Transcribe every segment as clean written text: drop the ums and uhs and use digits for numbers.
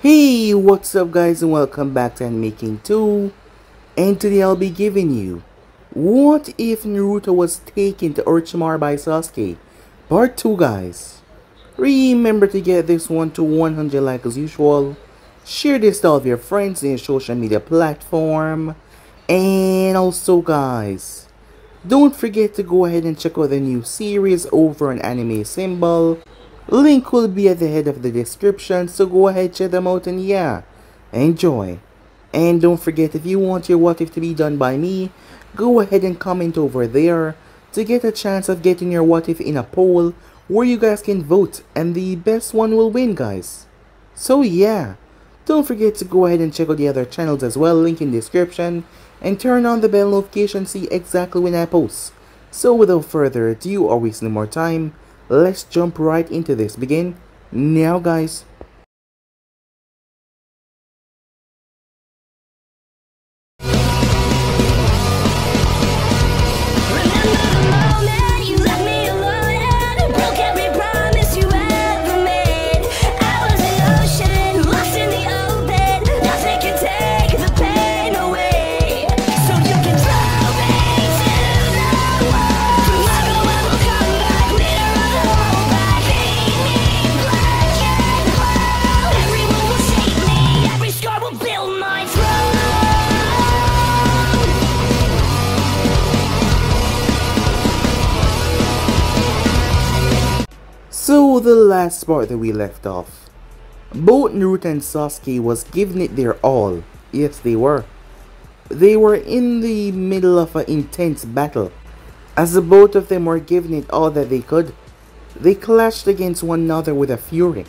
Hey, what's up guys, and welcome back to Animaking 2. And today I'll be giving you What If Naruto Was Taken to Orochimaru by Sasuke? Part 2 guys. Remember to get this one to 100 likes as usual. Share this to all of your friends in your social media platform. And also guys, don't forget to go ahead and check out the new series over on Anime Symbol. Link will be at the head of the description, so go ahead, check them out, and yeah, enjoy. And don't forget, if you want your what if to be done by me, go ahead and comment over there to get a chance of getting your what if in a poll where you guys can vote, and the best one will win guys. So yeah, don't forget to go ahead and check out the other channels as well, link in description, and turn on the bell notification to see exactly when I post. So without further ado or wasting more time, let's jump right into this. Begin now guys. So the last part that we left off, both Naruto and Sasuke was giving it their all. Yes, they were. They were in the middle of an intense battle. As the both of them were giving it all that they could, they clashed against one another with a fury,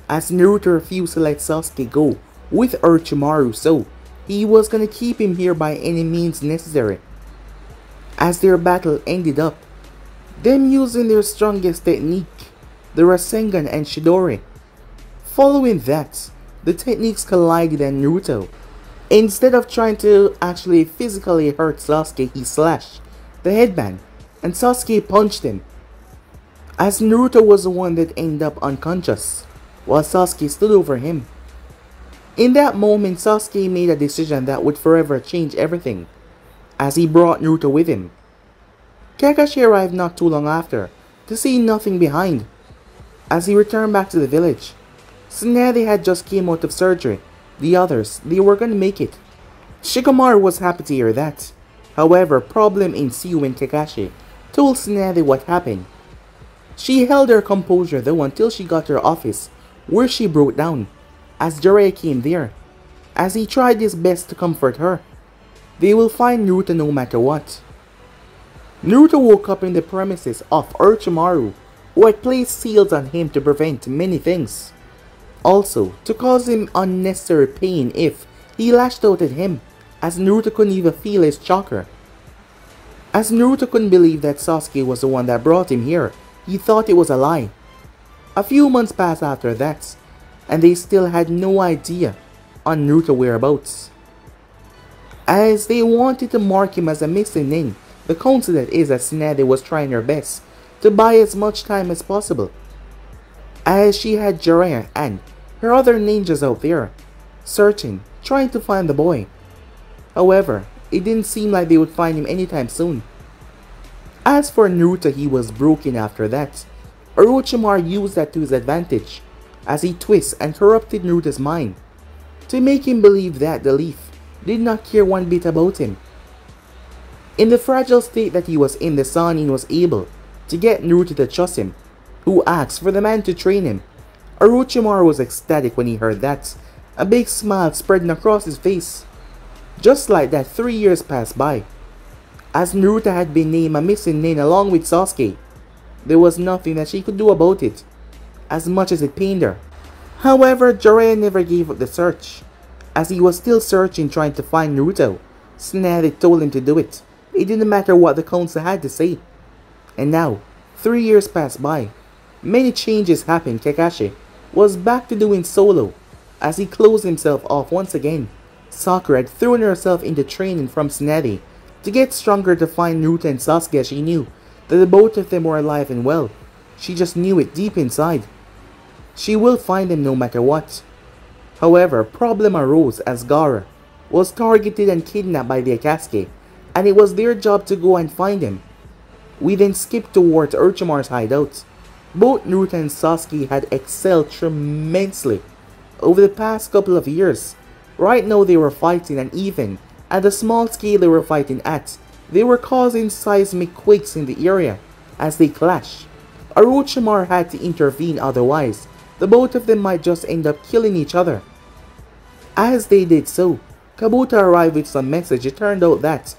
as Naruto refused to let Sasuke go with Orochimaru, so he was gonna keep him here by any means necessary. As their battle ended up, them using their strongest technique, the Rasengan and Chidori. Following that, the techniques collided and Naruto, instead of trying to actually physically hurt Sasuke, he slashed the headband and Sasuke punched him, as Naruto was the one that ended up unconscious while Sasuke stood over him. In that moment, Sasuke made a decision that would forever change everything, as he brought Naruto with him. Kakashi arrived not too long after to see nothing behind. As he returned back to the village, Tsunade had just came out of surgery. The others, they were gonna make it. Shikamaru was happy to hear that. However, problem ensued when Kakashi told Tsunade what happened. She held her composure though until she got to her office, where she broke down, as Jiraiya came there, as he tried his best to comfort her. They will find Naruto no matter what. Naruto woke up in the premises of Orochimaru, who had placed seals on him to prevent many things. Also, to cause him unnecessary pain if he lashed out at him, as Naruto couldn't even feel his chakra. As Naruto couldn't believe that Sasuke was the one that brought him here, he thought it was a lie. A few months passed after that, and they still had no idea on Naruto's whereabouts. As they wanted to mark him as a missing nin, the council that is that Tsunade was trying her best to buy as much time as possible, as she had Jiraiya and her other ninjas out there, searching, trying to find the boy. However, it didn't seem like they would find him anytime soon. As for Naruto, he was broken after that. Orochimaru used that to his advantage, as he twisted and corrupted Naruto's mind, to make him believe that the leaf did not care one bit about him. In the fragile state that he was in, the Sannin was able to get Naruto to trust him, who asked for the man to train him. Orochimaru was ecstatic when he heard that. A big smile spreading across his face. Just like that, 3 years passed by. As Naruto had been named a missing nin along with Sasuke, there was nothing that she could do about it, as much as it pained her. However, Jiraiya never gave up the search, as he was still searching, trying to find Naruto. Tsunade told him to do it. It didn't matter what the council had to say. And now, 3 years passed by. Many changes happened. Kakashi was back to doing solo, as he closed himself off once again. Sakura had thrown herself into training from Tsunade to get stronger to find Naruto and Sasuke, as she knew that the both of them were alive and well. She just knew it deep inside. She will find them no matter what. However, problem arose as Gaara was targeted and kidnapped by the Akatsuki, and it was their job to go and find him. We then skipped towards Orochimaru's hideout. Both Naruto and Sasuke had excelled tremendously over the past couple of years. Right now they were fighting, and even at the small scale they were fighting at, they were causing seismic quakes in the area as they clashed. Orochimaru had to intervene, otherwise the both of them might just end up killing each other. As they did so, Kabuto arrived with some message. It turned out that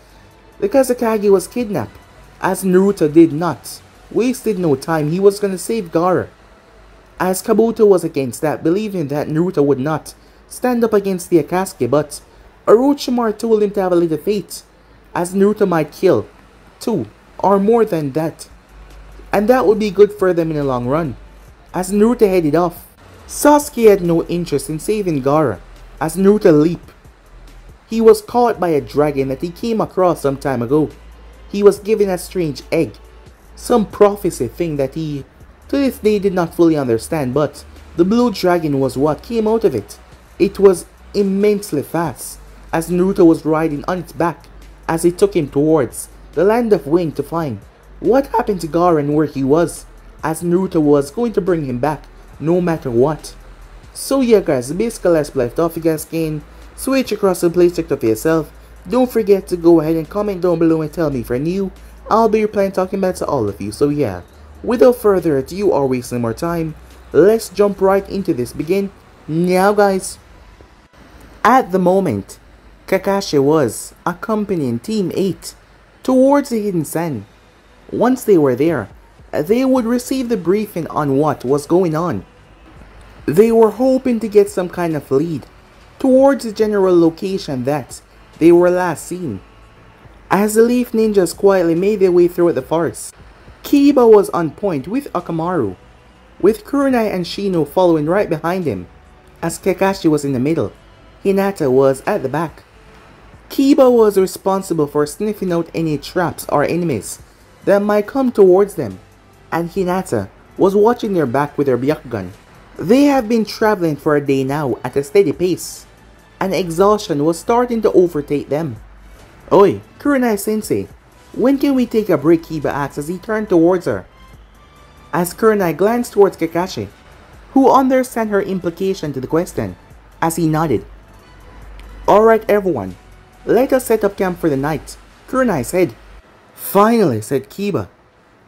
the Kazekage was kidnapped, as Naruto did not. Wasted no time, he was gonna save Gaara. As Kabuto was against that, believing that Naruto would not stand up against the Akatsuki, but Orochimaru told him to have a little faith, as Naruto might kill 2 or more than that, and that would be good for them in the long run. As Naruto headed off, Sasuke had no interest in saving Gaara, as Naruto leaped. He was caught by a dragon that he came across some time ago. He was given a strange egg, some prophecy thing that he to this day did not fully understand, but the blue dragon was what came out of it. It was immensely fast, as Naruto was riding on its back as it took him towards the land of Wing to find what happened to Gaara and where he was, as Naruto was going to bring him back no matter what. So yeah guys, basically let's left off. You guys can switch across and play check it out for yourself. Don't forget to go ahead and comment down below and tell me if you're new. I'll be replying talking back to all of you. So yeah, without further ado or wasting more time, let's jump right into this. Begin now guys. At the moment, Kakashi was accompanying Team 8 towards the Hidden Sand. Once they were there, they would receive the briefing on what was going on. They were hoping to get some kind of lead towards the general location that they were last seen. As the Leaf Ninjas quietly made their way through the forest, Kiba was on point with Akamaru, with Kurenai and Shino following right behind him, as Kakashi was in the middle. Hinata was at the back. Kiba was responsible for sniffing out any traps or enemies that might come towards them, and Hinata was watching their back with her Byakugan. They have been traveling for a day now at a steady pace, and exhaustion was starting to overtake them. Oi, Kurenai-sensei, when can we take a break? Kiba asked as he turned towards her. As Kurenai glanced towards Kakashi, who understood her implication to the question, as he nodded. Alright everyone, let us set up camp for the night, Kurenai said. Finally, said Kiba.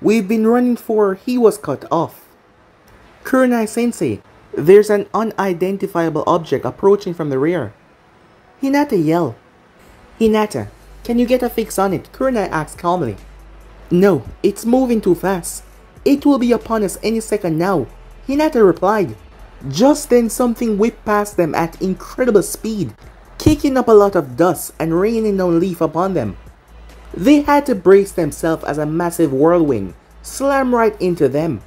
We've been running for he was cut off. Kurenai-sensei, there's an unidentifiable object approaching from the rear. Hinata yelled. Hinata, can you get a fix on it? Kurenai asked calmly. No, it's moving too fast. It will be upon us any second now, Hinata replied. Just then something whipped past them at incredible speed, kicking up a lot of dust and raining down leaf upon them. They had to brace themselves as a massive whirlwind slammed right into them.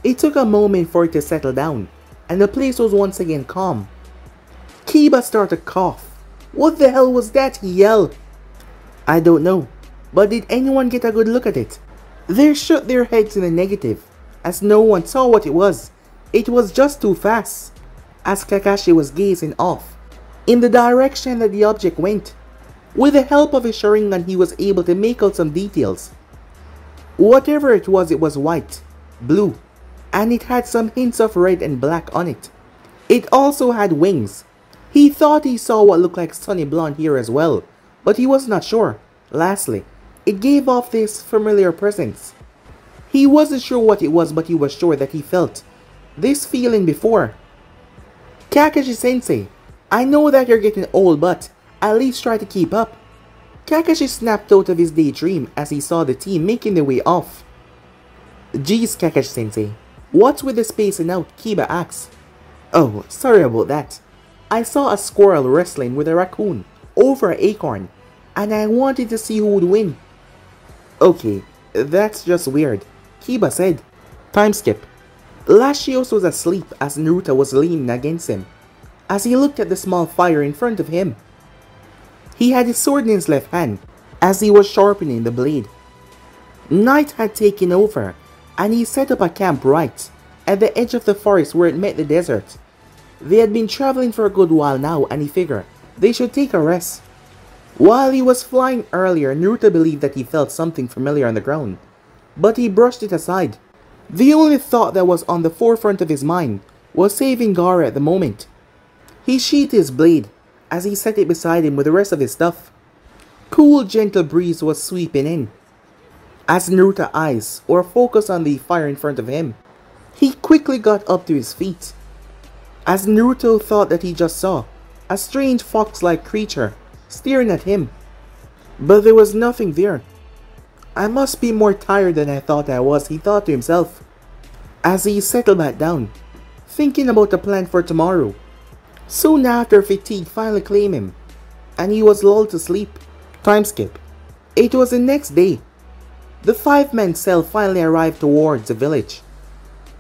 It took a moment for it to settle down, and the place was once again calm. Kiba started to cough. What the hell was that? He yelled. I don't know, but did anyone get a good look at it? They shook their heads in the negative, as no one saw what it was. It was just too fast, as Kakashi was gazing off in the direction that the object went. With the help of his Sharingan, he was able to make out some details. Whatever it was white, blue, and it had some hints of red and black on it. It also had wings. He thought he saw what looked like sunny blonde hair as well, but he was not sure. Lastly, it gave off this familiar presence. He wasn't sure what it was, but he was sure that he felt this feeling before. Kakashi-sensei, I know that you're getting old, but at least try to keep up. Kakashi snapped out of his daydream as he saw the team making their way off. Geez, Kakashi-sensei, what's with the spacing out? Kiba asked. Oh, sorry about that. I saw a squirrel wrestling with a raccoon over an acorn, and I wanted to see who would win. Okay, that's just weird, Kiba said. Time skip. Latios was asleep as Naruto was leaning against him, as he looked at the small fire in front of him. He had his sword in his left hand, as he was sharpening the blade. Night had taken over, and he set up a camp right at the edge of the forest where it met the desert. They had been traveling for a good while now, and he figured they should take a rest. While he was flying earlier, Naruto believed that he felt something familiar on the ground, but he brushed it aside. The only thought that was on the forefront of his mind was saving Gaara at the moment. He sheathed his blade as he set it beside him with the rest of his stuff. Cool, gentle breeze was sweeping in. As Naruto's eyes were focused on the fire in front of him, he quickly got up to his feet. As Naruto thought that he just saw a strange fox-like creature staring at him, but there was nothing there. I must be more tired than I thought I was, he thought to himself, as he settled back down, thinking about the plan for tomorrow. Soon after, fatigue finally claimed him, and he was lulled to sleep. Time skip. It was the next day. The 5-man cell finally arrived towards the village.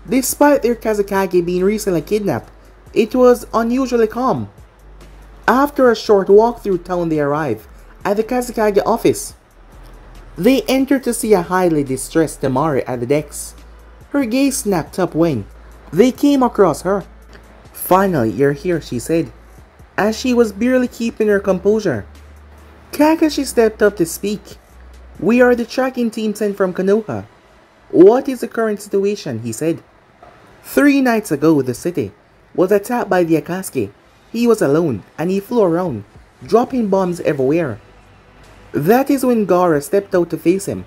Despite their Kazekage being recently kidnapped, it was unusually calm. After a short walk through town, they arrived at the Kazekage office. They entered to see a highly distressed Temari at the decks. Her gaze snapped up when they came across her. "Finally, you're here," she said, as she was barely keeping her composure. Kakashi stepped up to speak. "We are the tracking team sent from Konoha. What is the current situation?" he said. 3 nights ago, the city was attacked by the Akatsuki. He was alone, and he flew around, dropping bombs everywhere. That is when Gaara stepped out to face him.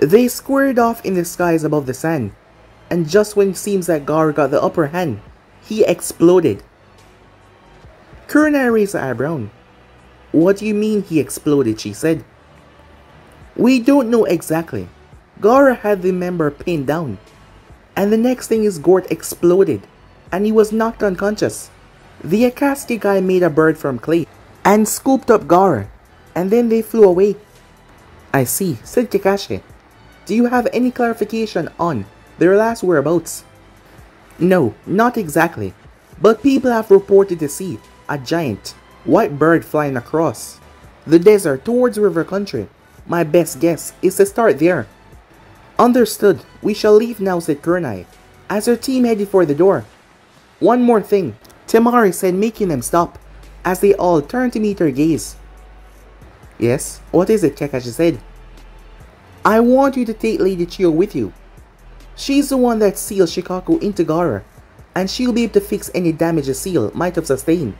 They squared off in the skies above the sand, and just when it seems that Gaara got the upper hand, he exploded. Kurenai raised her eyebrow. "What do you mean he exploded?" she said. "We don't know exactly. Gaara had the member pinned down, and the next thing is Gort exploded, and he was knocked unconscious. The Akatsuki guy made a bird from clay and scooped up Gaara, and then they flew away." "I see," said Kakashi. "Do you have any clarification on their last whereabouts?" "No, not exactly, but people have reported to see a giant white bird flying across the desert towards River Country. My best guess is to start there." "Understood. We shall leave now," said Kurenai, as her team headed for the door. "One more thing," Temari said, making them stop, as they all turned to meet her gaze. "Yes, what is it?" Kakashi said. "I want you to take Lady Chiyo with you. She's the one that sealed Shikaku into Gaara, and she'll be able to fix any damage the seal might have sustained.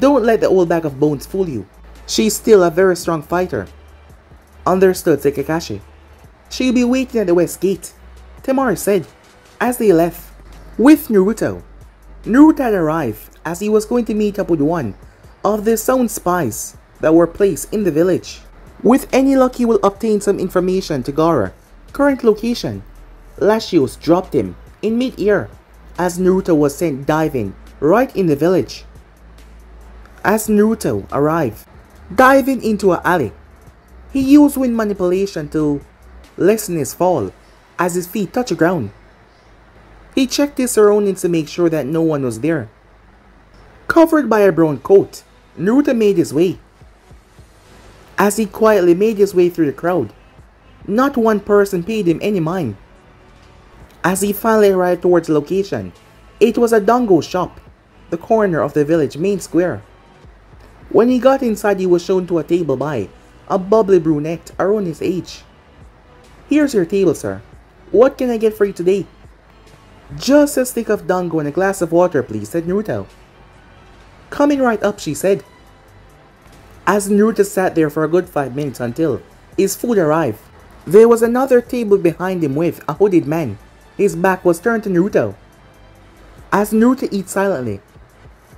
Don't let the old bag of bones fool you. She's still a very strong fighter." "Understood," said Kakashi. "She'll be waiting at the west gate," Temari said, as they left. With Naruto. Naruto had arrived, as he was going to meet up with one of the sound spies that were placed in the village. With any luck, he will obtain some information to Gaara's current location. Latios dropped him in mid-air as Naruto was sent diving right in the village. As Naruto arrived, diving into an alley, he used wind manipulation to lessen his fall as his feet touched the ground. He checked his surroundings to make sure that no one was there. Covered by a brown coat, Naruto made his way. As he quietly made his way through the crowd, not one person paid him any mind. As he finally arrived towards the location, it was a dango shop, the corner of the village main square. When he got inside, he was shown to a table by a bubbly brunette around his age. "Here's your table, sir. What can I get for you today?" "Just a stick of dango and a glass of water, please," said Naruto. "Coming right up," she said. As Naruto sat there for a good 5 minutes until his food arrived, there was another table behind him with a hooded man. His back was turned to Naruto. As Naruto ate silently,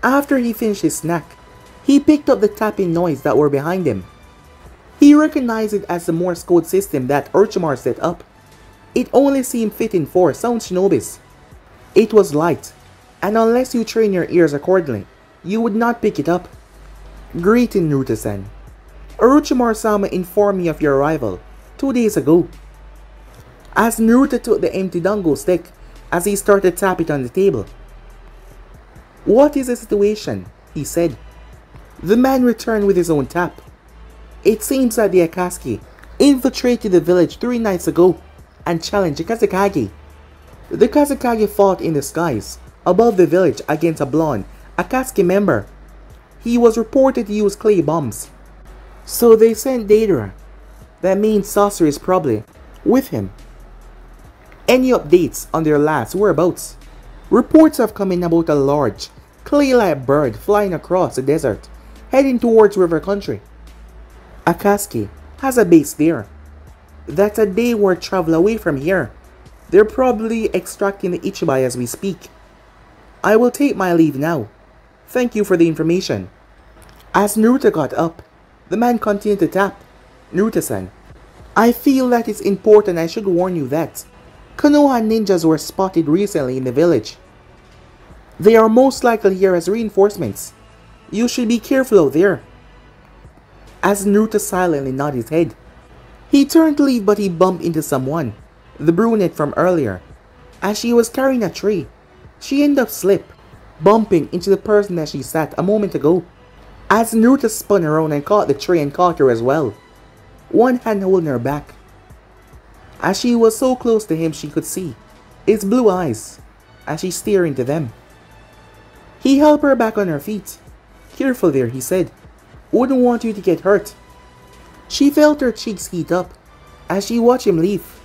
after he finished his snack, he picked up the tapping noise that were behind him. He recognized it as the Morse code system that Orochimaru set up. It only seemed fitting for sound shinobis. It was light, and unless you train your ears accordingly, you would not pick it up. "Greeting, Naruto-san. Orochimaru-sama informed me of your arrival 2 days ago." As Naruto took the empty dango stick as he started to tap it on the table. "What is the situation?" he said. The man returned with his own tap. "It seems that the Akatsuki infiltrated the village 3 nights ago and challenged the Kazekage. The Kazekage fought in the skies above the village against a blonde Akatsuki member. He was reported to use clay bombs. So they sent Deidara. That means Sasori is probably with him. Any updates on their last whereabouts? Reports have come in about a large, clay-like bird flying across the desert, heading towards River Country. Akatsuki has a base there. That's a day-worth travel away from here. They're probably extracting the Ichibai as we speak. I will take my leave now. Thank you for the information. As Naruto got up, the man continued to tap. Naruto-san, I feel that it's important I should warn you that Konoha ninjas were spotted recently in the village. They are most likely here as reinforcements. You should be careful out there. As Naruto silently nodded his head, he turned to leave but he bumped into someone, the brunette from earlier. As she was carrying a tray, she ended up slip, bumping into the person that she sat a moment ago. As Naruto spun around and caught the tray and caught her as well, one hand holding her back. As she was so close to him she could see his blue eyes as she stared into them. He helped her back on her feet. Careful there, he said. Wouldn't want you to get hurt. She felt her cheeks heat up as she watched him leave.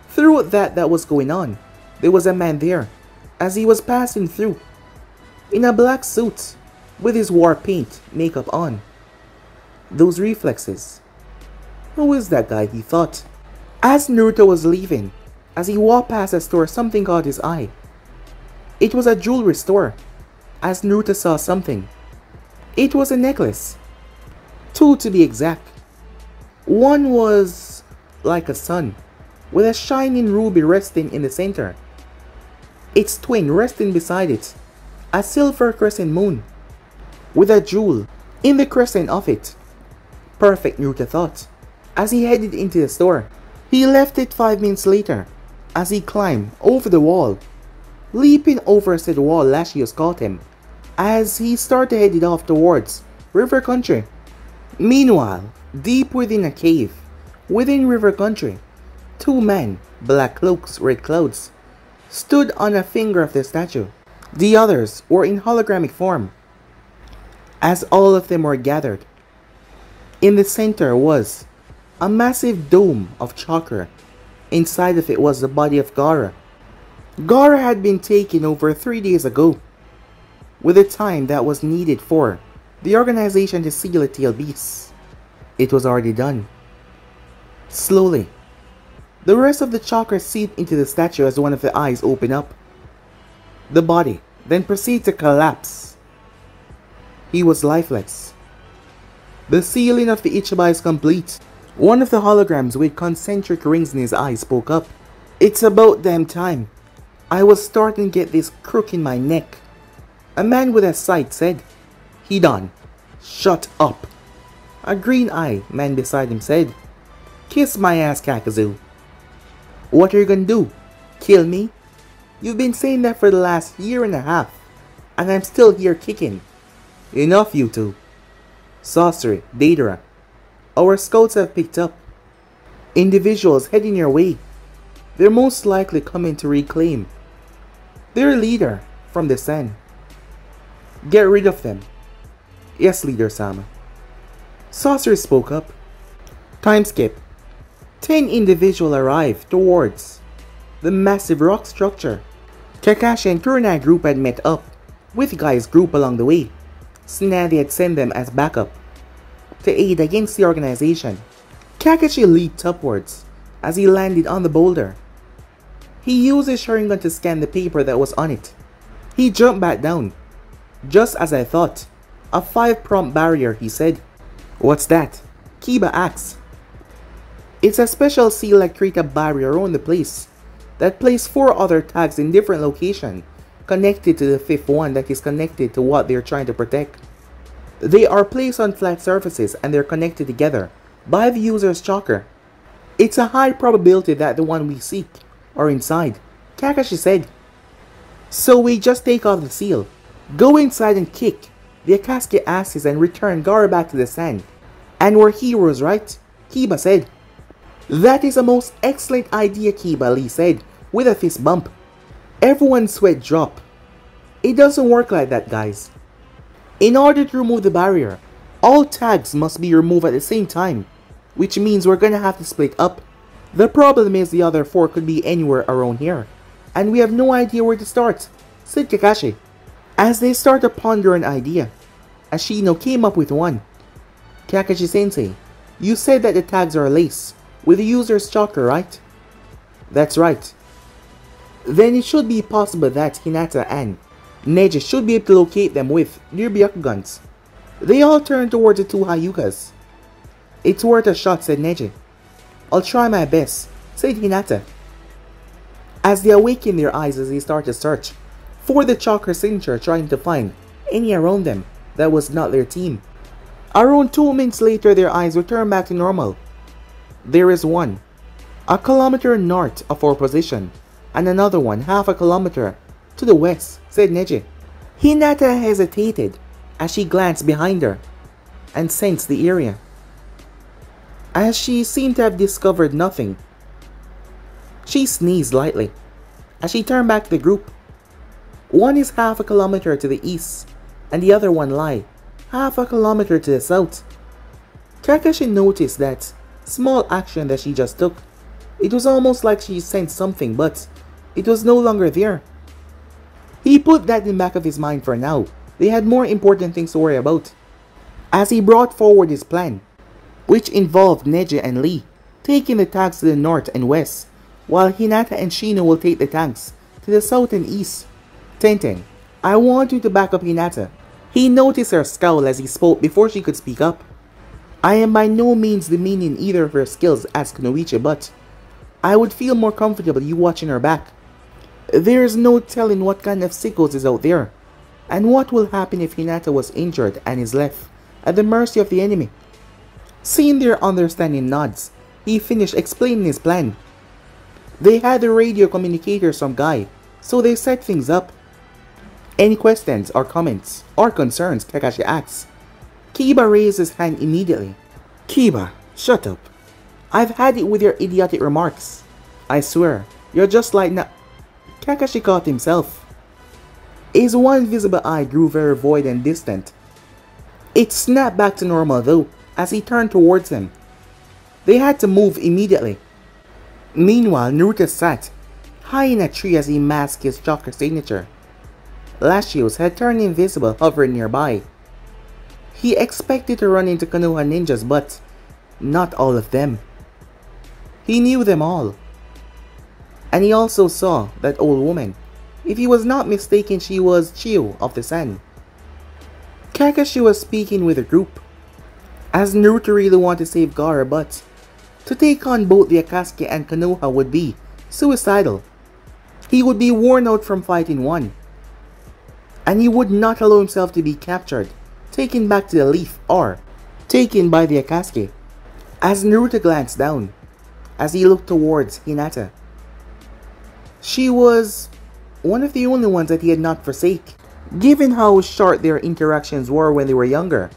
Through that was going on, there was a man there as he was passing through, in a black suit with his war paint makeup on. Those reflexes. Who is that guy, he thought. As Naruto was leaving, as he walked past a store, something caught his eye. It was a jewelry store. As Naruto saw something, it was a necklace. Two to be exact. One was like a sun, with a shining ruby resting in the center. Its twin resting beside it, a silver crescent moon, with a jewel in the crescent of it. Perfect, Naruto thought, as he headed into the store. He left it 5 minutes later, as he climbed over the wall. Leaping over said wall, Lashios caught him, as he started headed off towards River Country. Meanwhile, deep within a cave, within River Country, 2 men, black cloaks, red clouds, stood on a finger of the statue. The others were in hologramic form, as all of them were gathered. In the center was a massive dome of chakra. Inside of it was the body of Gaara. Gaara had been taken over 3 days ago, with the time that was needed for the organization to seal the tail beasts. It was already done. Slowly, the rest of the chakra seeped into the statue as one of the eyes opened up. The body then proceeded to collapse. He was lifeless. The sealing of the Ichibai is complete. One of the holograms with concentric rings in his eyes spoke up. It's about damn time. I was starting to get this crook in my neck. A man with a sight said. Hidan, shut up. A green-eyed man beside him said. Kiss my ass, Kakazu. What are you gonna do? Kill me? You've been saying that for the last 1.5 years, and I'm still here kicking. Enough, you two. Sasori, Deidara, our scouts have picked up individuals heading your way. They're most likely coming to reclaim their leader from the Sen. Get rid of them. Yes, Leader Sama. Sasori spoke up. Time skip. 10 individuals arrived towards the massive rock structure. Kakashi and Kurenai group had met up with Guy's group along the way. Tsunade had sent them as backup to aid against the organization. Kakashi leaped upwards as he landed on the boulder. He used his Sharingan to scan the paper that was on it. He jumped back down. Just as I thought. A 5-prompt barrier, he said. What's that? Kiba asked. It's a special seal that creates a barrier around the place that places 4 other tags in different locations connected to the 5th one that is connected to what they're trying to protect. They are placed on flat surfaces and they're connected together by the user's chakra. It's a high probability that the one we seek are inside, Kakashi said. So we just take off the seal, go inside and kick the Akatsuki asses and return Gaara back to the sand. And we're heroes, right? Kiba said. That is a most excellent idea, Kiba, Lee said, with a fist bump. Everyone's sweat dropped. It doesn't work like that, guys. In order to remove the barrier, all tags must be removed at the same time, which means we're gonna have to split up. The problem is the other 4 could be anywhere around here, and we have no idea where to start, said Kakashi. As they start to ponder an idea, Ashino came up with one. Kakashi-sensei, you said that the tags are laced with the user's chakra, right? That's right. Then it should be possible that Hinata and Neji should be able to locate them with their Byakugans. They all turn towards the 2 Hyugas. It's worth a shot, said Neji. I'll try my best, said Hinata. As they awaken their eyes as they start to search for the chakra signature, trying to find any around them that was not their team. Around 2 minutes later, their eyes return back to normal. There is one, a kilometer north of our position, and another one half a kilometer to the west, said Neji. Hinata hesitated as she glanced behind her and sensed the area, as she seemed to have discovered nothing. She sneezed lightly as she turned back to the group. One is half a kilometer to the east, and the other one lie half a kilometer to the south. Kakashi noticed that small action that she just took. It was almost like she sensed something, but it was no longer there. He put that in the back of his mind for now. They had more important things to worry about. As he brought forward his plan, which involved Neji and Lee taking the tags to the north and west, while Hinata and Shino will take the tags to the south and east. Tenten, I want you to back up Hinata. He noticed her scowl as he spoke before she could speak up. I am by no means demeaning either of her skills as Kunoichi, but I would feel more comfortable you watching her back. There is no telling what kind of sickos is out there, and what will happen if Hinata was injured and is left at the mercy of the enemy. Seeing their understanding nods, he finished explaining his plan. They had the radio communicators from Guy, so they set things up. Any questions or comments or concerns, Kakashi asks. Kiba raised his hand immediately. Kiba, shut up. I've had it with your idiotic remarks. I swear, you're just like Kakashi caught himself. His one visible eye grew very void and distant. It snapped back to normal though, as he turned towards them. They had to move immediately. Meanwhile, Naruto sat high in a tree as he masked his chakra signature. Latios had turned invisible, hovering nearby. He expected to run into Konoha ninjas, but not all of them. He knew them all. And he also saw that old woman. If he was not mistaken, she was Chiyo of the Sun. Kakashi was speaking with a group, as Naruto really wanted to save Gaara, but to take on both the Akatsuki and Konoha would be suicidal. He would be worn out from fighting one, and he would not allow himself to be captured, taken back to the Leaf, or taken by the Akatsuki. As Naruto glanced down, as he looked towards Hinata, she was one of the only ones that he had not forsaken. Given how short their interactions were when they were younger,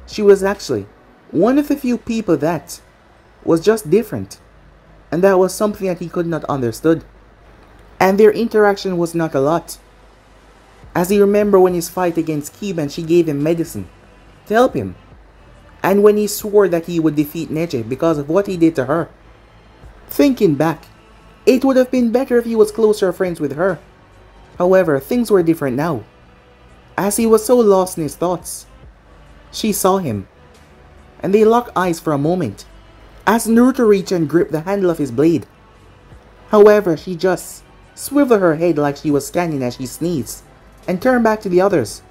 she was actually one of the few people that was just different, and that was something that he could not understood. And their interaction was not a lot, as he remembered when his fight against Kiba, she gave him medicine to help him, and when he swore that he would defeat Neji because of what he did to her. Thinking back, it would have been better if he was closer friends with her. However, things were different now, as he was so lost in his thoughts. She saw him, and they locked eyes for a moment, as Naruto reached and gripped the handle of his blade. However, she just swiveled her head like she was scanning as she sneezed, and turned back to the others.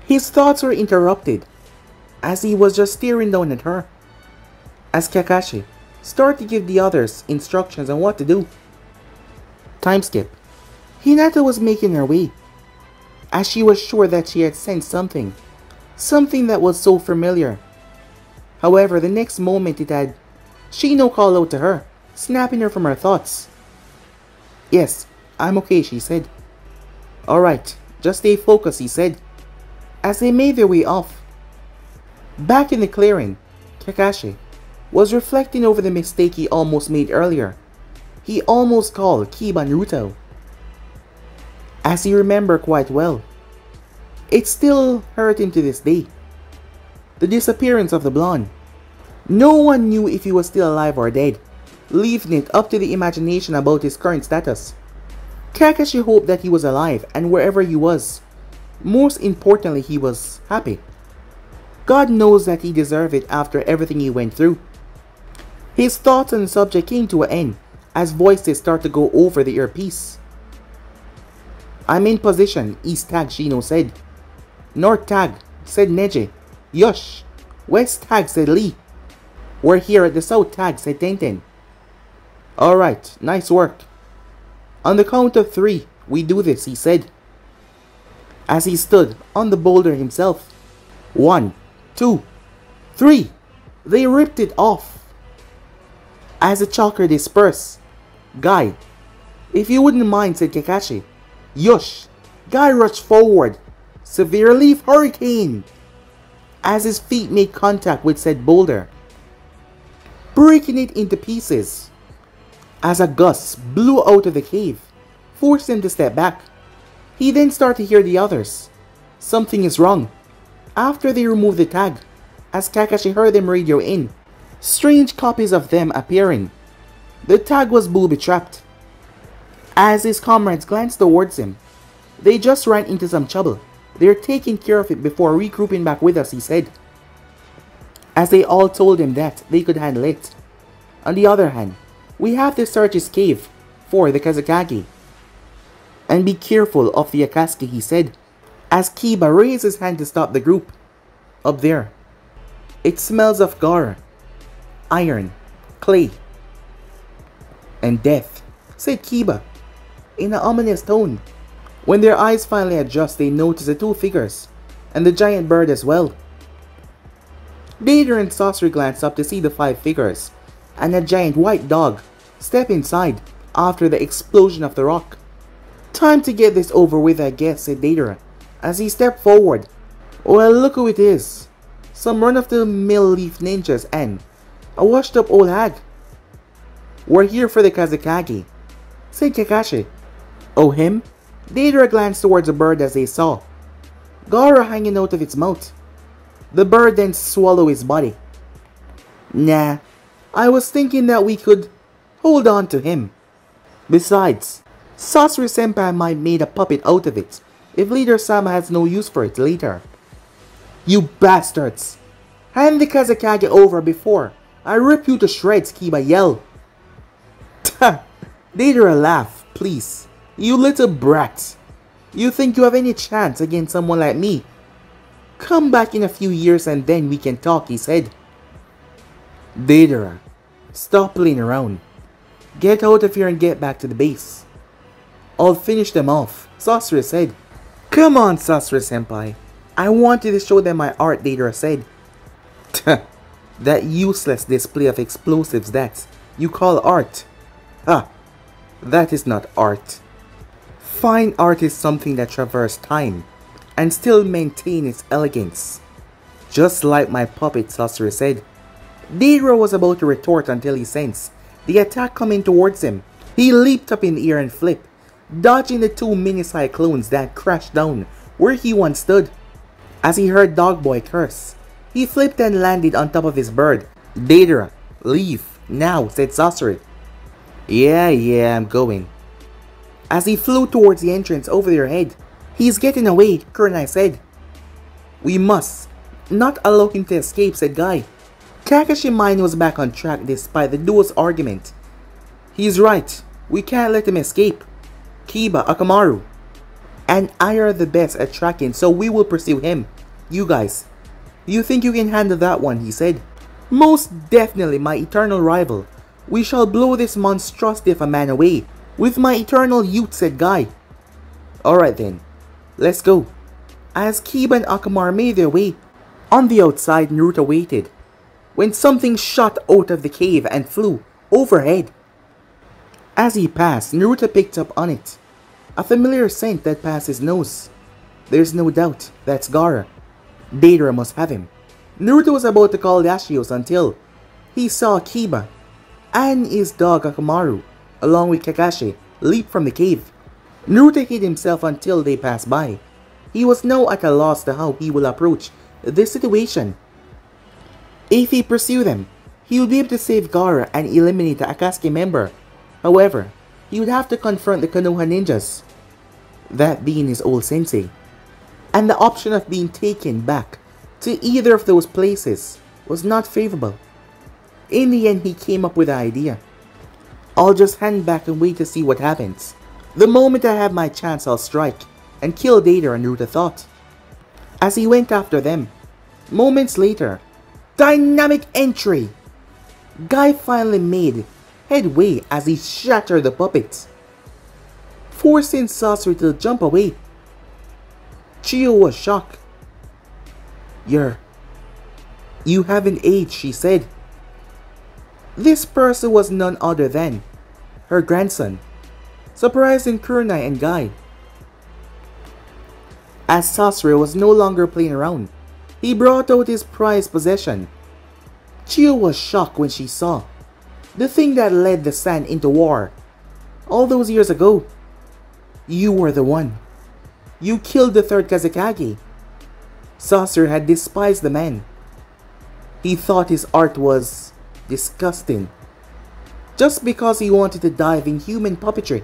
His thoughts were interrupted, as he was just staring down at her, as Kakashi started to give the others instructions on what to do. Time skip. Hinata was making her way, as she was sure that she had sensed something that was so familiar. However, the next moment it had Shino call out to her, snapping her from her thoughts. Yes, I'm okay, she said. Alright, just stay focused, he said, as they made their way off. Back in the clearing, Kakashi was reflecting over the mistake he almost made earlier. He almost called Kiba Naruto, as he remembered quite well It still hurt him to this day. The disappearance of the blonde. No one knew if he was still alive or dead, leaving it up to the imagination about his current status. Kakashi hoped that he was alive and wherever he was. Most importantly, he was happy. God knows that he deserved it after everything he went through. His thoughts on the subject came to an end as voices start to go over the earpiece. "I'm in position," East Tag Shino said. "North Tag," said Neji. "Yush." West Tag said Lee. "We're here at the South Tag," said Tenten. "Alright, nice work. On the count of 3, we do this," he said, as he stood on the boulder himself. 1, 2, 3. They ripped it off. As the chakra dispersed, "Guy, if you wouldn't mind," said Kakashi. "Yush." Guy rushed forward. "Severe Leaf Hurricane," as his feet made contact with said boulder, breaking it into pieces. As a gust blew out of the cave, forced him to step back. He then started to hear the others. Something is wrong. After they removed the tag, as Kakashi heard them radio in, strange copies of them appearing. The tag was booby-trapped. As his comrades glanced towards him, "They just ran into some trouble. They're taking care of it before regrouping back with us," he said, as they all told him that they could handle it. "On the other hand, we have to search his cave for the Kazekage. And be careful of the Akatsuki," he said, as Kiba raised his hand to stop the group. "Up there. It smells of Gaara, iron, clay, and death," said Kiba, in an ominous tone. When their eyes finally adjust, they notice the 2 figures, and the giant bird as well. Deidara and Sasori glanced up to see the 5 figures, and a giant white dog step inside after the explosion of the rock. "Time to get this over with, I guess," said Deidara, as he stepped forward. "Well, look who it is. Some run-of-the-mill leaf ninjas and a washed-up old hag." "We're here for the Kazekage," said Kakashi. "Oh, him?" Deidara glanced towards the bird as they saw Gaara hanging out of its mouth. The bird then swallowed his body. "Nah, I was thinking that we could hold on to him. Besides, Sasori Senpai might made a puppet out of it if Leader Sama has no use for it later." "You bastards! Hand the Kazekage over before I rip you to shreds," Kiba yelled. Deidara laughed. "Please, you little brat. You think you have any chance against someone like me? Come back in a few years and then we can talk," he said. "Deidara, stop playing around. Get out of here and get back to the base. I'll finish them off," Sasori said. "Come on, Sasori Senpai. I wanted to show them my art," Deidara said. "That useless display of explosives that you call art. Ah, that is not art. Fine art is something that traverses time and still maintain its elegance. Just like my puppet," Sasori said. Deidara was about to retort until he sensed the attack coming towards him. He leaped up in the air and flipped, dodging the 2 mini cyclones that crashed down where he once stood. As he heard Dogboy curse, he flipped and landed on top of his bird. "Deidara, leave now," said Sasori. Yeah, I'm going." As he flew towards the entrance over their head. "He's getting away," Kurenai said. "We must not allow him to escape," said Guy. Kakashi's mind was back on track despite the duo's argument. "He's right. We can't let him escape. Kiba, Akamaru, and I are the best at tracking, so we will pursue him. You guys, you think you can handle that one?" he said. "Most definitely, my eternal rival. We shall blow this monstrosity of a man away with my eternal youth," said Guy. "Alright then, let's go." As Kiba and Akamaru made their way, on the outside Naruto waited, when something shot out of the cave and flew overhead. As he passed, Naruto picked up on it, a familiar scent that passed his nose. There's no doubt that's Gaara. Deidara must have him. Naruto was about to call Dashios until he saw Kiba and his dog Akamaru, along with Kakashi, leap from the cave. Naruto hid himself until they passed by. He was now at a loss to how he will approach this situation. If he pursued them, he would be able to save Gaara and eliminate the Akatsuki member. However, he would have to confront the Konoha ninjas, that being his old sensei. And the option of being taken back to either of those places was not favorable. In the end, he came up with the idea. I'll just hang back and wait to see what happens. The moment I have my chance, I'll strike and kill Deidara, Naruto thought. As he went after them, moments later, dynamic entry! Guy finally made headway as he shattered the puppet, forcing Sasori to jump away. Chiyo was shocked. You haven't aged, she said. This person was none other than her grandson, surprising Kurenai and Guy. As Sasori was no longer playing around, he brought out his prized possession. Chiyo was shocked when she saw the thing that led the Sand into war. All those years ago, you were the one. You killed the third Kazekage. Sasori had despised the man. He thought his art was disgusting, just because he wanted to dive in human puppetry.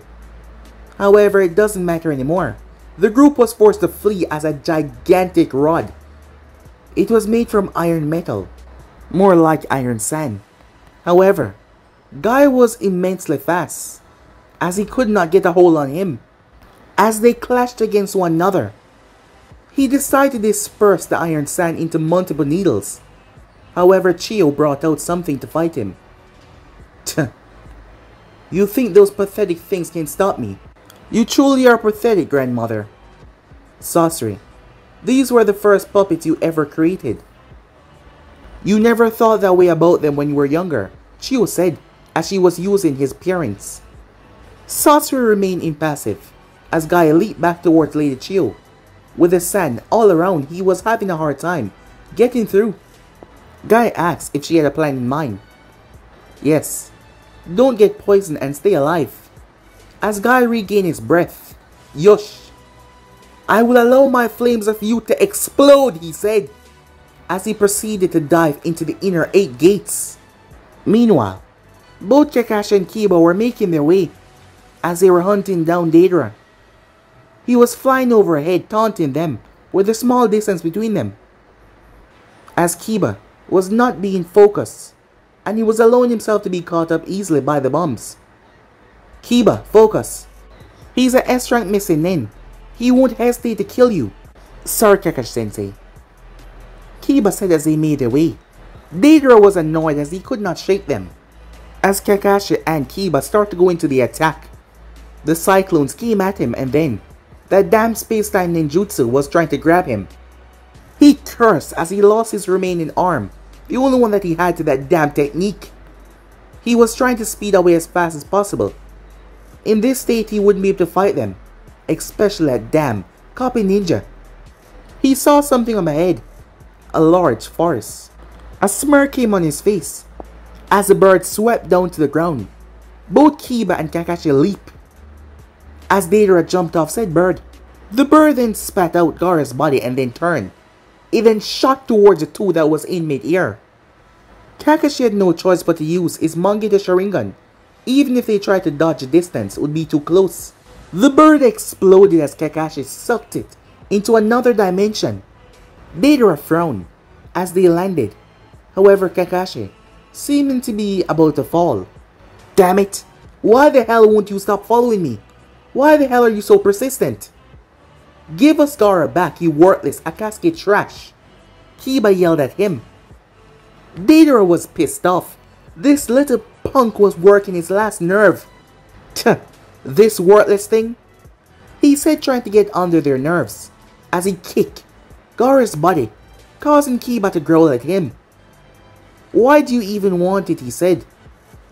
However, it doesn't matter anymore. The group was forced to flee as a gigantic rod. It was made from iron metal, more like iron sand. However, Guy was immensely fast, as he could not get a hold on him. As they clashed against one another, he decided to disperse the iron sand into multiple needles. However, Chiyo brought out something to fight him. You think those pathetic things can stop me? You truly are pathetic, grandmother. Sasori, these were the first puppets you ever created. You never thought that way about them when you were younger, Chiyo said, as she was using his parents. Sasori remained impassive, as Guy leaped back towards Lady Chiyo. With the sand all around, he was having a hard time getting through. Guy asked if she had a plan in mind. Yes, don't get poisoned and stay alive. As Guy regained his breath, Yosh, I will allow my flames of youth to explode, he said, as he proceeded to dive into the inner 8 gates. Meanwhile, both Kakashi and Kiba were making their way as they were hunting down Deidara. He was flying overhead, taunting them with a small distance between them. As Kiba was not being focused, and he was allowing himself to be caught up easily by the bombs. Kiba, focus. He's a S-rank missing nin. He won't hesitate to kill you. Sorry, Kakashi-sensei. Kiba said as they made their way. Deidara was annoyed as he could not shake them. As Kakashi and Kiba started to go into the attack, the cyclones came at him, and then that damn space-time ninjutsu was trying to grab him. He cursed as he lost his remaining arm, the only one that he had to that damn technique. He was trying to speed away as fast as possible. In this state, he wouldn't be able to fight them, especially that damn copy ninja. He saw something on ahead, a large forest. A smirk came on his face as the bird swept down to the ground. Both Kiba and Kakashi leaped as Deidara jumped off said bird. The bird then spat out Gaara's body and then turned. It then shot towards the two that was in mid-air. Kakashi had no choice but to use his Mangekyo Sharingan. Even if they tried to dodge the distance, it would be too close. The bird exploded as Kakashi sucked it into another dimension. Deidara frowned as they landed. However, Kakashi, seeming to be about to fall. Damn it! Why the hell won't you stop following me? Why the hell are you so persistent? Give us Gaara back, you worthless Akatsuki trash! Kiba yelled at him. Deidara was pissed off. This little punk was working his last nerve. Tch, this worthless thing? He said, trying to get under their nerves as he kicked Gaara's body, causing Kiba to growl at him. Why do you even want it, he said.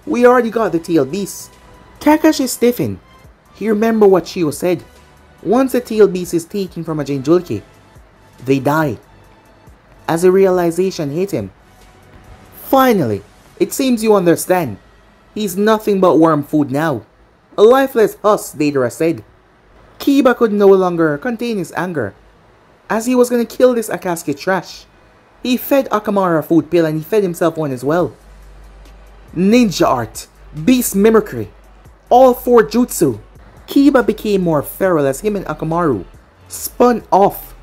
We already got the tail beast. Kakashi stiffened. He remembered what Chiyo said. Once a tail beast is taken from a Jinchuriki, they die. As a realization hit him. Finally, it seems you understand. He's nothing but worm food now. A lifeless husk, Deidara said. Kiba could no longer contain his anger As he was gonna kill this Akatsuki trash, he fed Akamaru a food pill and he fed himself one as well. Ninja art, beast mimicry, all 4 jutsu. Kiba became more feral as him and Akamaru spun off.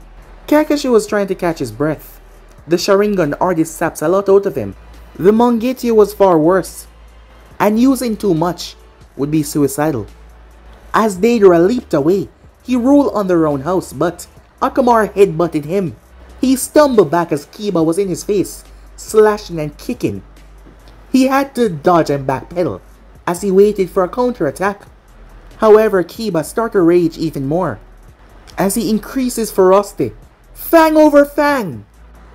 Kakashi was trying to catch his breath. The Sharingan artist saps a lot out of him. The Mangekyou was far worse, and using too much would be suicidal. As Deidara leaped away, he rolled on the roundhouse, but Akamaru headbutted him. He stumbled back as Kiba was in his face, slashing and kicking. He had to dodge and backpedal as he waited for a counterattack. However, Kiba started to rage even more as he increased his ferocity. Fang over fang!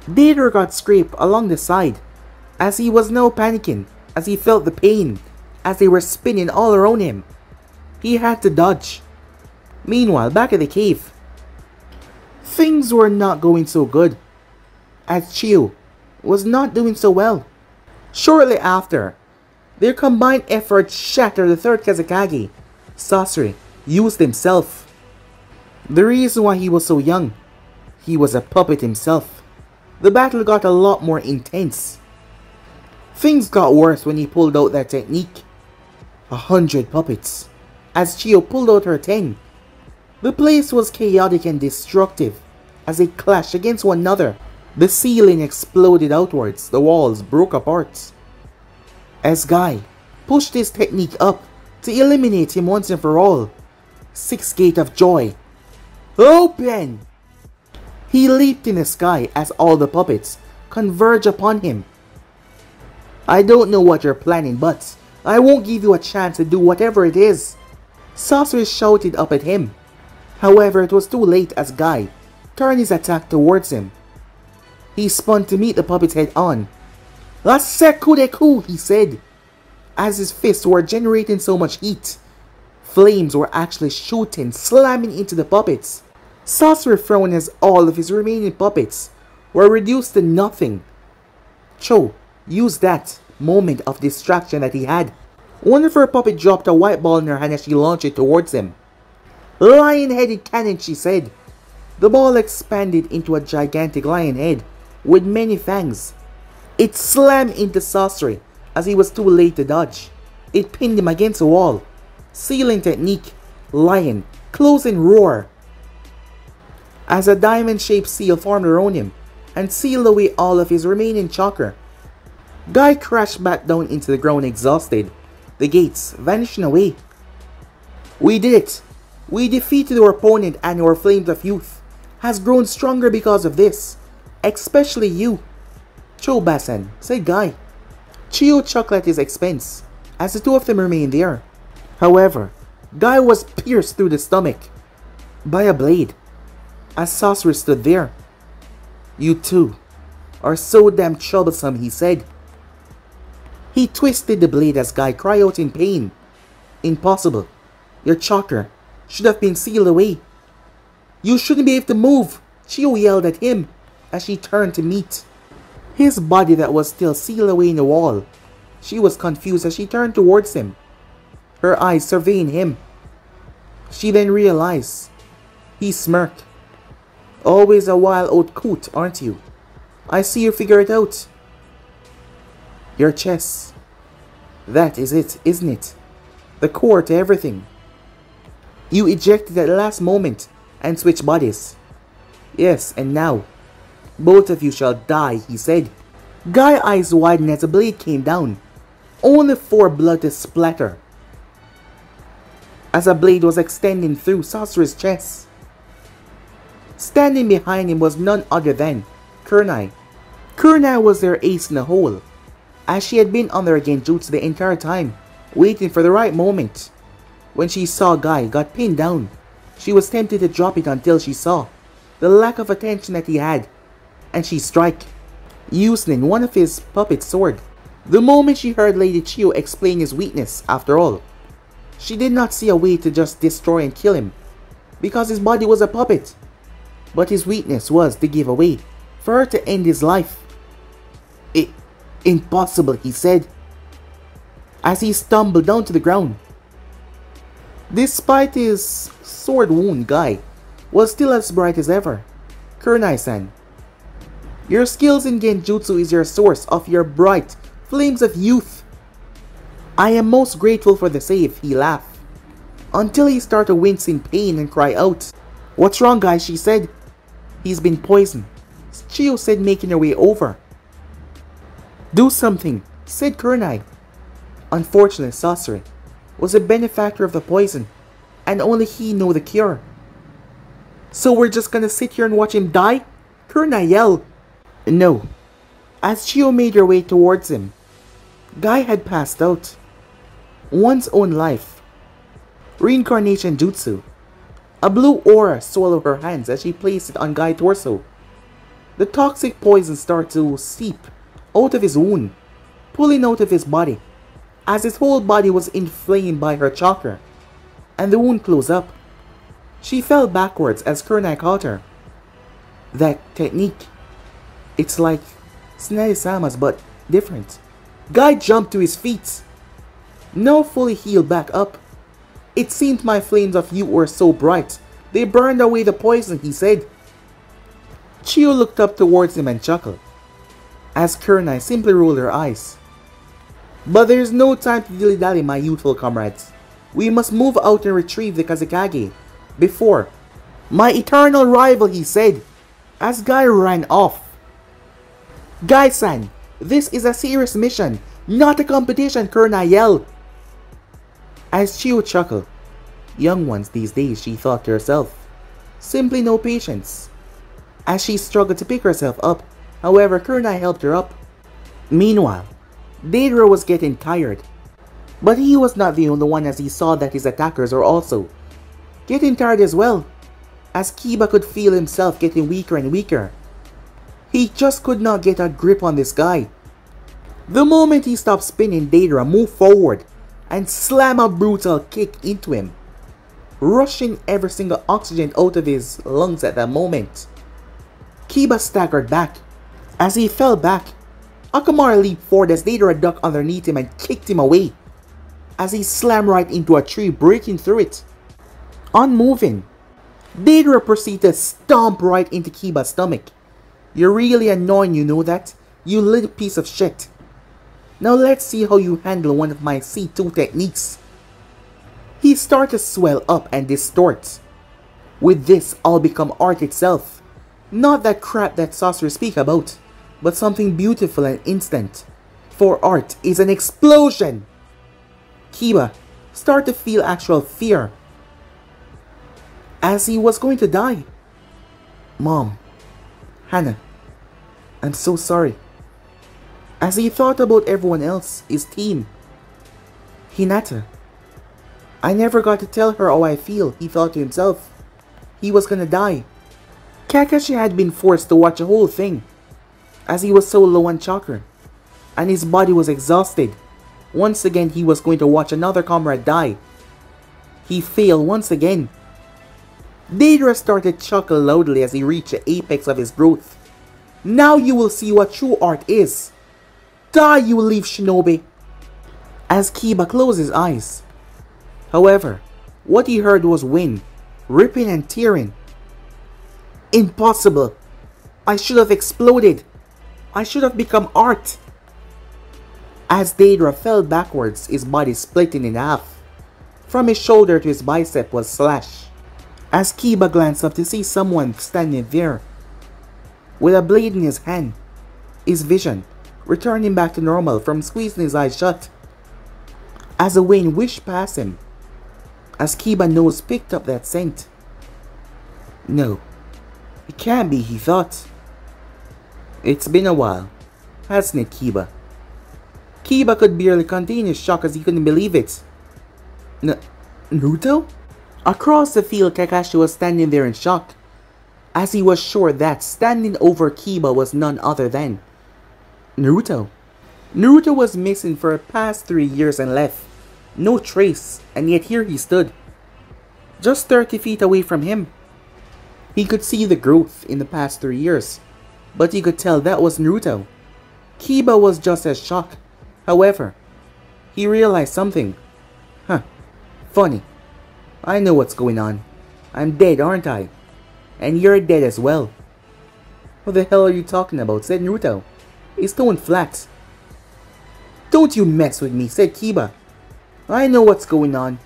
Deidara got scraped along the side as he was now panicking as he felt the pain as they were spinning all around him. He had to dodge. Meanwhile, back at the cave, things were not going so good as Chiyo was not doing so well. Shortly after, their combined efforts shattered the 3rd Kazekage. Sasori used himself. The reason why he was so young, he was a puppet himself. The battle got a lot more intense. Things got worse when he pulled out that technique. 100 puppets. As Chiyo pulled out her 10. The place was chaotic and destructive as they clashed against one another. The ceiling exploded outwards, the walls broke apart. As Guy pushed his technique up to eliminate him once and for all. 6th Gate of Joy. Open! He leaped in the sky as all the puppets converge upon him. I don't know what you're planning, but I won't give you a chance to do whatever it is. Sasori shouted up at him. However, it was too late as Guy turned his attack towards him. He spun to meet the puppets head on. Lasekudeku, he said, as his fists were generating so much heat. Flames were actually shooting, slamming into the puppets. Sasori frowned as all of his remaining puppets were reduced to nothing. Cho used that moment of distraction that he had. One of her puppets dropped a white ball in her hand as she launched it towards him. Lion-headed cannon, she said. The ball expanded into a gigantic lion head with many fangs. It slammed into Sasori as he was too late to dodge. It pinned him against the wall. Sealing technique, lion, closing roar. As a diamond-shaped seal formed around him and sealed away all of his remaining chakra. Guy crashed back down into the ground exhausted, the gates vanishing away. We did it! We defeated our opponent and our flames of youth has grown stronger because of this. Especially you, Chobasan, said Guy. Chiyo chuckled at his expense as the two of them remained there. However, Guy was pierced through the stomach by a blade as Sasori stood there. You two are so damn troublesome, he said. He twisted the blade as Guy cried out in pain. Impossible. Your chakra should have been sealed away. You shouldn't be able to move, Chiyo yelled at him as she turned to meet his body that was still sealed away in the wall. She was confused as she turned towards him, her eyes surveying him. She then realized. He smirked. Always a wild old coot, aren't you? I see you figure it out. Your chest. That is it, isn't it? The core to everything. You ejected at the last moment and switched bodies. Yes, and now, both of you shall die, he said. Guy's eyes widened as the blade came down, only for blood to splatter as a blade was extending through Sasori's chest. Standing behind him was none other than Kurenai. Kurenai was their ace in the hole, as she had been on their genjutsu the entire time, waiting for the right moment. When she saw Guy got pinned down, she was tempted to drop it until she saw the lack of attention that he had, and she struck, using one of his puppet's sword. The moment she heard Lady Chiyo explain his weakness, after all, she did not see a way to just destroy and kill him, because his body was a puppet. But his weakness was to give away, for her to end his life. Impossible, he said, as he stumbled down to the ground. Despite his sword wound, Guy was still as bright as ever. Kurenai-san, your skills in Genjutsu is your source of your bright flames of youth. I am most grateful for the save, he laughed, until he started to wince in pain and cry out. What's wrong, guys? She said. He's been poisoned, Chiyo said, making her way over. Do something, said Kurenai. Unfortunately, Sasori was a benefactor of the poison, and only he knew the cure. So we're just gonna sit here and watch him die? Kurenai yelled. No. As Chiyo made her way towards him, Guy had passed out. One's own life. Reincarnation Jutsu. A blue aura swallowed her hands as she placed it on Guy's torso. The toxic poison started to seep out of his wound, pulling out of his body, as his whole body was inflamed by her chakra, and the wound closed up. She fell backwards as Kurenai caught her. That technique. It's like Tsunade-sama's but different. Guy jumped to his feet, now fully healed back up. It seemed my flames of youth were so bright, they burned away the poison, he said. Chiyo looked up towards him and chuckled, as Kurenai simply rolled her eyes. But there's no time to dilly-dally, my youthful comrades. We must move out and retrieve the Kazekage before my eternal rival, he said, as Guy ran off. Guy-san, this is a serious mission, not a competition, Kurenai yelled. As Chiyo chuckled, young ones these days, she thought to herself. Simply no patience. As she struggled to pick herself up, however, Kurenai helped her up. Meanwhile, Deidara was getting tired. But he was not the only one, as he saw that his attackers were also getting tired as well, as Kiba could feel himself getting weaker and weaker. He just could not get a grip on this guy. The moment he stopped spinning, Deidara moved forward and slammed a brutal kick into him, rushing every single oxygen out of his lungs at that moment. Kiba staggered back. As he fell back, Akamaru leaped forward as Deidara ducked underneath him and kicked him away, as he slammed right into a tree, breaking through it. Unmoving, Deidara proceeded to stomp right into Kiba's stomach. You're really annoying, you know that? You little piece of shit. Now let's see how you handle one of my C2 techniques. He started to swell up and distort. With this, I'll become art itself. Not that crap that Sasori speak about, but something beautiful and instant. For art is an explosion. Kiba started to feel actual fear, as he was going to die. Mom, Hana, I'm so sorry. As he thought about everyone else, his team. Hinata. I never got to tell her how I feel, he thought to himself. He was gonna die. Kakashi had been forced to watch the whole thing, as he was so low on chakra, and his body was exhausted. Once again, he was going to watch another comrade die. He failed once again. Deidara started to chuckle loudly as he reached the apex of his growth. Now you will see what true art is. Die, you leaf shinobi. As Kiba closed his eyes. However, what he heard was wind, ripping and tearing. Impossible. I should have exploded. I should have become art. As Deidara fell backwards, his body splitting in half. From his shoulder to his bicep was slashed. As Kiba glanced up to see someone standing there, with a blade in his hand, his vision returning back to normal from squeezing his eyes shut. As a wind whished past him, as Kiba's nose picked up that scent. No, it can't be, he thought. It's been a while, hasn't it, Kiba? Kiba could barely contain his shock as he couldn't believe it. Naruto? Across the field, Kakashi was standing there in shock, as he was sure that standing over Kiba was none other than Naruto. Naruto was missing for the past 3 years and left no trace, and yet here he stood, just 30 feet away from him. He could see the growth in the past 3 years, but he could tell that was Naruto. Kiba was just as shocked. However, he realized something. Funny. I know what's going on. I'm dead, aren't I? And you're dead as well. What the hell are you talking about? Said Naruto. It's stone flat. Don't you mess with me, said Kiba. I know what's going on.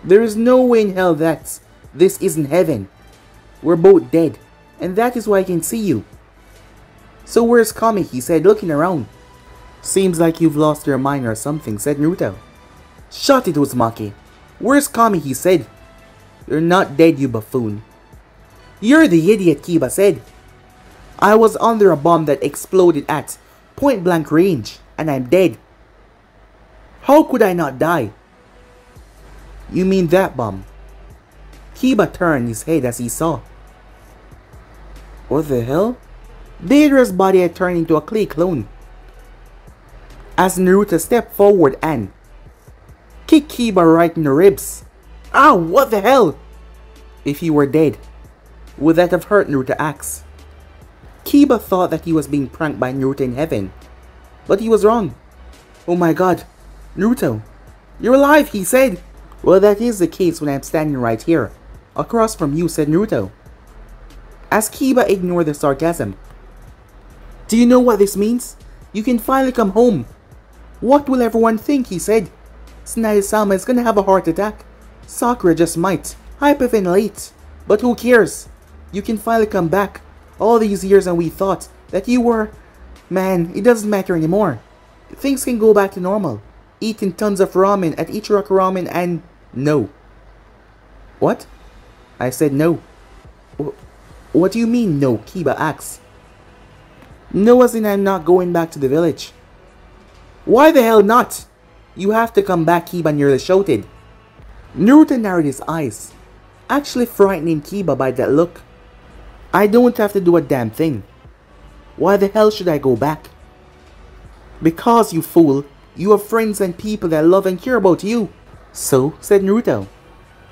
There is no way in hell that this isn't heaven. We're both dead, and that is why I can see you. So where's Kami? He said, looking around. Seems like you've lost your mind or something, said Naruto. Shut it, Uzumaki. Where's Kami? He said. You're not dead, you buffoon. You're the idiot, Kiba said. I was under a bomb that exploded at point blank range, and I'm dead. How could I not die? You mean that bomb? Kiba turned his head as he saw. What the hell? Deidara's body had turned into a clay clone. As Naruto stepped forward and kicked Kiba right in the ribs. Ow, what the hell? If he were dead, would that have hurt? Naruto asked. Kiba thought that he was being pranked by Naruto in heaven, but he was wrong. Oh my god, Naruto, you're alive, he said. Well, that is the case when I'm standing right here, across from you, said Naruto. As Kiba ignored the sarcasm. Do you know what this means? You can finally come home. What will everyone think? He said. Tsunade-sama is gonna have a heart attack. Sakura just might hyperventilate. But who cares? You can finally come back. All these years and we thought that you were... Man, it doesn't matter anymore. Things can go back to normal. Eating tons of ramen at Ichiraku Ramen and... No. What? I said no. What do you mean no? Kiba asked. No, as in I'm not going back to the village. Why the hell not? You have to come back, Kiba nearly shouted. Naruto narrowed his eyes, actually frightening Kiba by that look. I don't have to do a damn thing. Why the hell should I go back? Because, you fool, you have friends and people that love and care about you. So, said Naruto,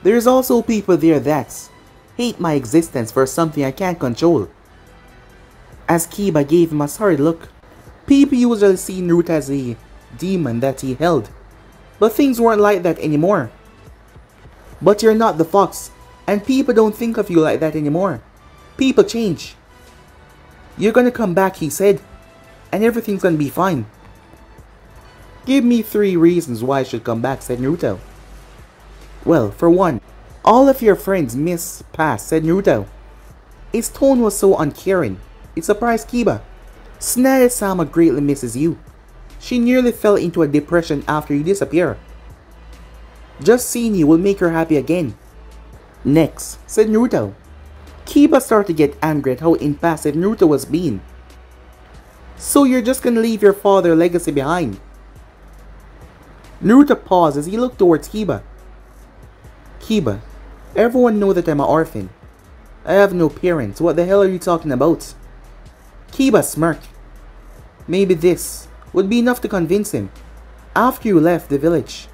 there's also people there that hate my existence for something I can't control. As Kiba gave him a sorry look, people usually see Naruto as a demon that he held, but things weren't like that anymore. But you're not the fox, and people don't think of you like that anymore. People change. You're gonna come back, he said, and everything's gonna be fine. Give me 3 reasons why I should come back, said Naruto. Well, for one, all of your friends miss Pass, said Naruto. His tone was so uncaring, it surprised Kiba. Tsunade-sama greatly misses you. She nearly fell into a depression after you disappeared. Just seeing you will make her happy again. Next, said Naruto. Kiba started to get angry at how impassive Naruto was being. So you're just gonna leave your father's legacy behind? Naruto paused as he looked towards Kiba. Kiba, everyone knows that I'm an orphan. I have no parents. What the hell are you talking about? Kiba smirked. Maybe this would be enough to convince him. After you left the village.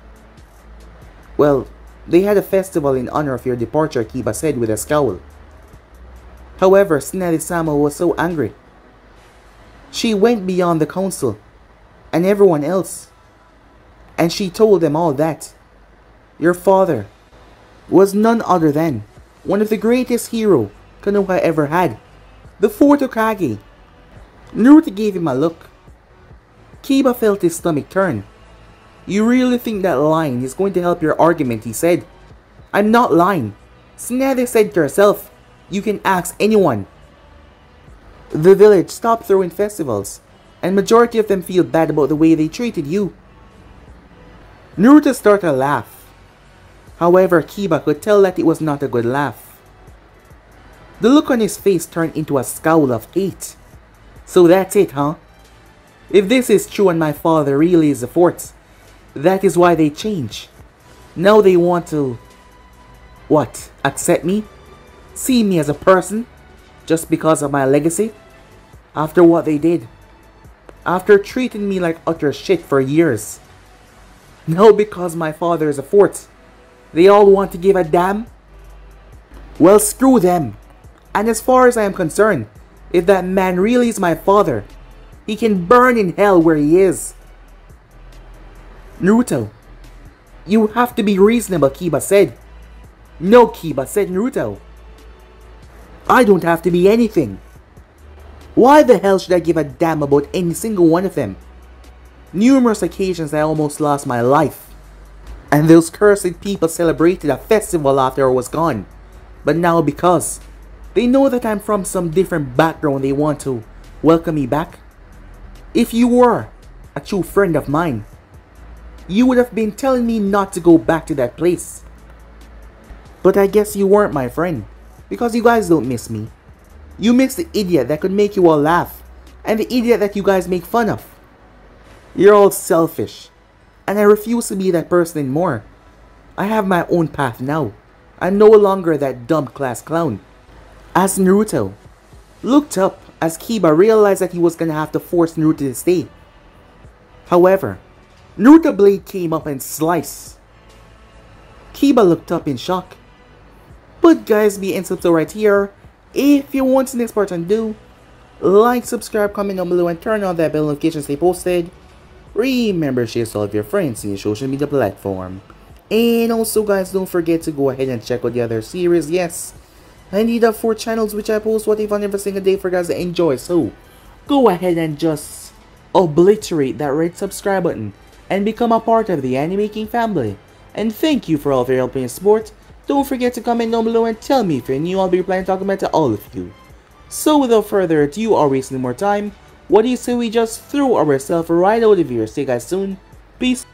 Well, they had a festival in honor of your departure, Kiba said with a scowl. However, Tsunade-sama was so angry. She went beyond the council and everyone else, and she told them all that your father was none other than one of the greatest hero Konoha ever had, the 4th Hokage. Naruto gave him a look. Kiba felt his stomach turn. You really think that lying is going to help your argument, he said. I'm not lying. Tsunade said to herself, you can ask anyone. The village stopped throwing festivals, and majority of them feel bad about the way they treated you. Naruto started to laugh. However, Kiba could tell that it was not a good laugh. The look on his face turned into a scowl of hate. So that's it, huh? If this is true and my father really is the 4th, that is why they change. Now they want to... What? Accept me? See me as a person? Just because of my legacy? After what they did? After treating me like utter shit for years? Now because my father is a 4th, they all want to give a damn? Well, screw them. And as far as I am concerned, if that man really is my father, he can burn in hell where he is. Naruto, you have to be reasonable, Kiba said. No, Kiba, said Naruto. I don't have to be anything. Why the hell should I give a damn about any single one of them? Numerous occasions I almost lost my life. And those cursed people celebrated a festival after I was gone. But now because they know that I'm from some different background, they want to welcome me back. If you were a true friend of mine, you would have been telling me not to go back to that place. But I guess you weren't my friend, because you guys don't miss me. You miss the idiot that could make you all laugh, and the idiot that you guys make fun of. You're all selfish, and I refuse to be that person anymore. I have my own path now. I'm no longer that dumb class clown. As Naruto looked up as Kiba realized that he was gonna have to force Naruto to stay. However, Naruto blade came up and sliced. Kiba looked up in shock. But guys, be and subscribe right here. If you want the next part to do, like, subscribe, comment down below, and turn on that bell notification to stay posted. Remember, share to all of your friends in your social media platform. And also guys, don't forget to go ahead and check out the other series. Yes, I need 4 channels which I post what if on every single day for guys to enjoy. So go ahead and just obliterate that red subscribe button and become a part of the Anime King family. And thank you for all of your help and support. Don't forget to comment down below and tell me if you're new. I'll be replying to comment to all of you. So without further ado or wasting more time, what do you say we just throw ourselves right out of here? See you guys soon. Peace.